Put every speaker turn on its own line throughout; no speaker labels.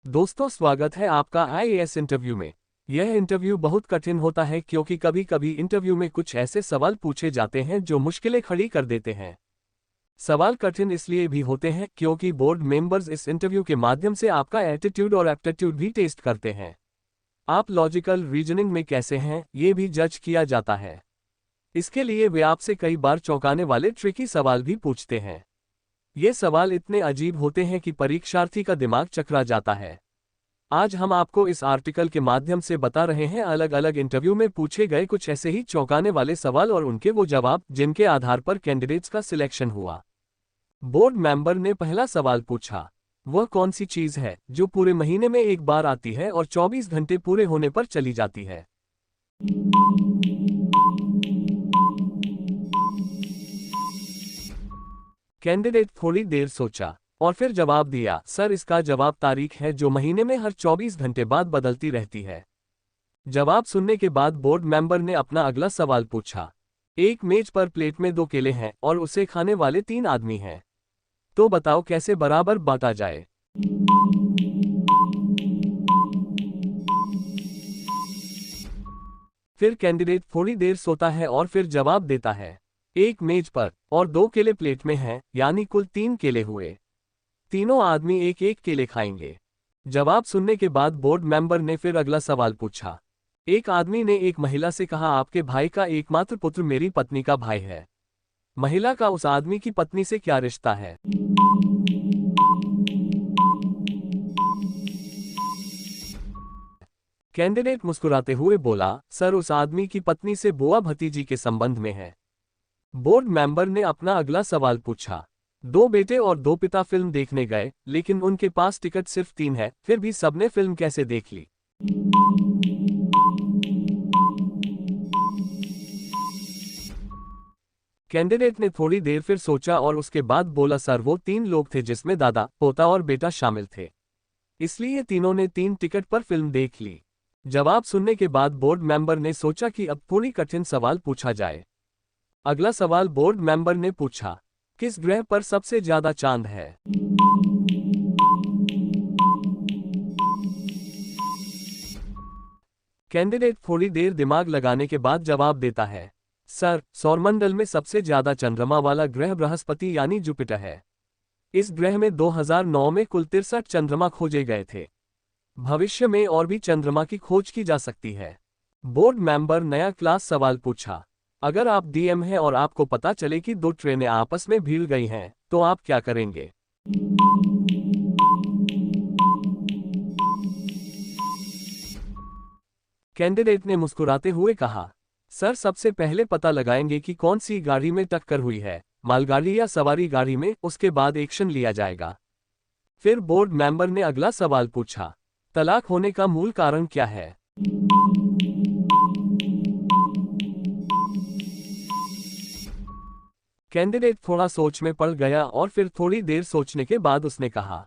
दोस्तों, स्वागत है आपका आईएएस इंटरव्यू में। यह इंटरव्यू बहुत कठिन होता है क्योंकि कभी कभी इंटरव्यू में कुछ ऐसे सवाल पूछे जाते हैं जो मुश्किलें खड़ी कर देते हैं। सवाल कठिन इसलिए भी होते हैं क्योंकि बोर्ड मेंबर्स इस इंटरव्यू के माध्यम से आपका एटीट्यूड और एप्टीट्यूड भी टेस्ट करते हैं। आप लॉजिकल रीजनिंग में कैसे हैं, ये भी जज किया जाता है। इसके लिए वे आपसे कई बार चौंकाने वाले ट्रिकी सवाल भी पूछते हैं। ये सवाल इतने अजीब होते हैं कि परीक्षार्थी का दिमाग चकरा जाता है। आज हम आपको इस आर्टिकल के माध्यम से बता रहे हैं अलग अलग इंटरव्यू में पूछे गए कुछ ऐसे ही चौंकाने वाले सवाल और उनके वो जवाब जिनके आधार पर कैंडिडेट्स का सिलेक्शन हुआ। बोर्ड मेंबर ने पहला सवाल पूछा, वह कौन सी चीज है जो पूरे महीने में एक बार आती है और 24 घंटे पूरे होने पर चली जाती है? कैंडिडेट थोड़ी देर सोचा और फिर जवाब दिया, सर इसका जवाब तारीख है जो महीने में हर 24 घंटे बाद बदलती रहती है। जवाब सुनने के बाद बोर्ड मेंबर ने अपना अगला सवाल पूछा, एक मेज पर प्लेट में 2 केले हैं और उसे खाने वाले 3 आदमी हैं, तो बताओ कैसे बराबर बांटा जाए? फिर कैंडिडेट थोड़ी देर सोता है और फिर जवाब देता है, एक मेज पर और 2 केले प्लेट में हैं, यानी कुल 3 केले हुए। तीनों आदमी एक एक केले खाएंगे। जवाब सुनने के बाद बोर्ड मेंबर ने फिर अगला सवाल पूछा, एक आदमी ने एक महिला से कहा, आपके भाई का एकमात्र पुत्र मेरी पत्नी का भाई है। महिला का उस आदमी की पत्नी से क्या रिश्ता है? कैंडिडेट मुस्कुराते हुए बोला, सर उस आदमी की पत्नी से बुआ भतीजी के संबंध में है। बोर्ड मेंबर ने अपना अगला सवाल पूछा, 2 बेटे और 2 पिता फिल्म देखने गए, लेकिन उनके पास टिकट सिर्फ 3 है, फिर भी सबने फिल्म कैसे देख ली? कैंडिडेट ने थोड़ी देर फिर सोचा और उसके बाद बोला, सर वो 3 लोग थे जिसमें दादा, पोता और बेटा शामिल थे, इसलिए तीनों ने 3 टिकट पर फिल्म देख ली। जवाब सुनने के बाद बोर्ड मेंबर ने सोचा कि अब थोड़ी कठिन सवाल पूछा जाए। अगला सवाल बोर्ड मेंबर ने पूछा, किस ग्रह पर सबसे ज्यादा चांद है? कैंडिडेट थोड़ी देर दिमाग लगाने के बाद जवाब देता है, सर सौरमंडल में सबसे ज्यादा चंद्रमा वाला ग्रह बृहस्पति यानी जुपिटर है। इस ग्रह में 2009 में कुल 63 चंद्रमा खोजे गए थे। भविष्य में और भी चंद्रमा की खोज की जा सकती है। बोर्ड मेंबर नया क्लास सवाल पूछा, अगर आप डीएम हैं और आपको पता चले कि 2 ट्रेनें आपस में भिड़ गई हैं, तो आप क्या करेंगे? कैंडिडेट ने मुस्कुराते हुए कहा, सर सबसे पहले पता लगाएंगे कि कौन सी गाड़ी में टक्कर हुई है, मालगाड़ी या सवारी गाड़ी में, उसके बाद एक्शन लिया जाएगा। फिर बोर्ड मेंबर ने अगला सवाल पूछा, तलाक होने का मूल कारण क्या है? कैंडिडेट थोड़ा सोच में पड़ गया और फिर थोड़ी देर सोचने के बाद उसने कहा,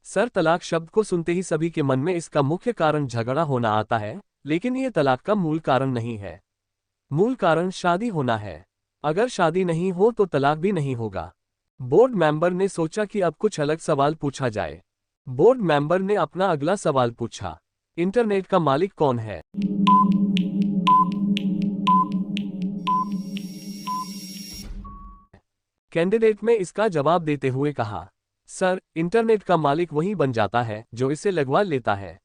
सर तलाक शब्द को सुनते ही सभी के मन में इसका मुख्य कारण झगड़ा होना आता है, लेकिन ये तलाक का मूल कारण नहीं है। मूल कारण शादी होना है। अगर शादी नहीं हो तो तलाक भी नहीं होगा। बोर्ड मेंबर ने सोचा कि अब कुछ अलग सवाल पूछा जाए। बोर्ड मेंबर ने अपना अगला सवाल पूछा, इंटरनेट का मालिक कौन है? कैंडिडेट में इसका जवाब देते हुए कहा, सर इंटरनेट का मालिक वही बन जाता है जो इसे लगवा लेता है।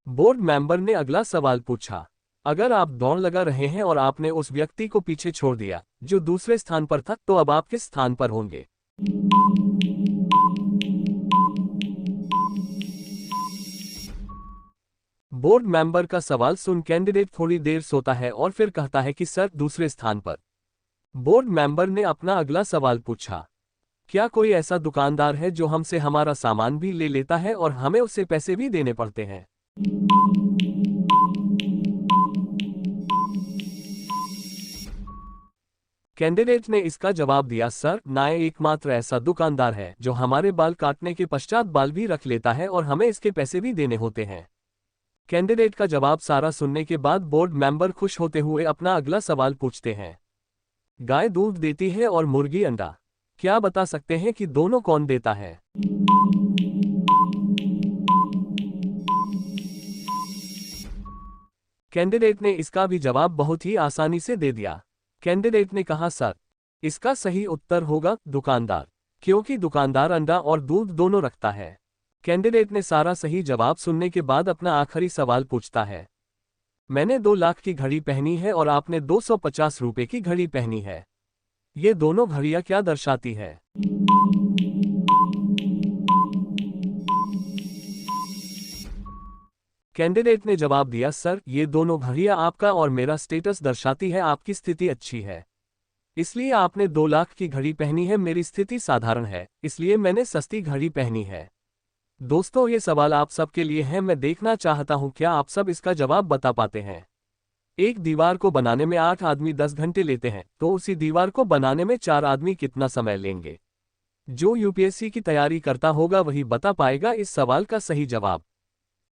बोर्ड मेंबर ने अगला सवाल पूछा, अगर आप दौड़ लगा रहे हैं और आपने उस व्यक्ति को पीछे छोड़ दिया जो दूसरे स्थान पर था, तो अब आप किस स्थान पर होंगे? बोर्ड मेंबर का सवाल सुन कैंडिडेट थोड़ी देर सोता है और फिर कहता है कि सर दूसरे स्थान पर। बोर्ड मेंबर ने अपना अगला सवाल पूछा, क्या कोई ऐसा दुकानदार है जो हमसे हमारा सामान भी ले लेता है और हमें उससे पैसे भी देने पड़ते हैं? कैंडिडेट ने इसका जवाब दिया, सर नाय एकमात्र ऐसा दुकानदार है जो हमारे बाल काटने के पश्चात बाल भी रख लेता है और हमें इसके पैसे भी देने होते हैं। कैंडिडेट का जवाब सारा सुनने के बाद बोर्ड मेंबर खुश होते हुए अपना अगला सवाल पूछते हैं, गाय दूध देती है और मुर्गी अंडा, क्या बता सकते हैं कि दोनों कौन देता है? कैंडिडेट ने इसका भी जवाब बहुत ही आसानी से दे दिया। कैंडिडेट ने कहा, सर, इसका सही उत्तर होगा दुकानदार, क्योंकि दुकानदार अंडा और दूध दोनों रखता है। कैंडिडेट ने सारा सही जवाब सुनने के बाद अपना आखिरी सवाल पूछता है, मैंने 2 लाख की घड़ी पहनी है और आपने 250 रुपए की घड़ी पहनी है। ये दोनों घड़ियां क्या दर्शाती है? कैंडिडेट ने जवाब दिया, सर, ये दोनों घड़ियां आपका और मेरा स्टेटस दर्शाती है। आपकी स्थिति अच्छी है, इसलिए आपने 2 लाख की घड़ी पहनी है। मेरी स्थिति साधारण है, इसलिए मैंने सस्ती घड़ी पहनी है। दोस्तों, ये सवाल आप सबके लिए है। मैं देखना चाहता हूं क्या आप सब इसका जवाब बता पाते हैं। एक दीवार को बनाने में 8 आदमी 10 घंटे लेते हैं, तो उसी दीवार को बनाने में 4 आदमी कितना समय लेंगे? जो यूपीएससी की तैयारी करता होगा वही बता पाएगा इस सवाल का सही जवाब।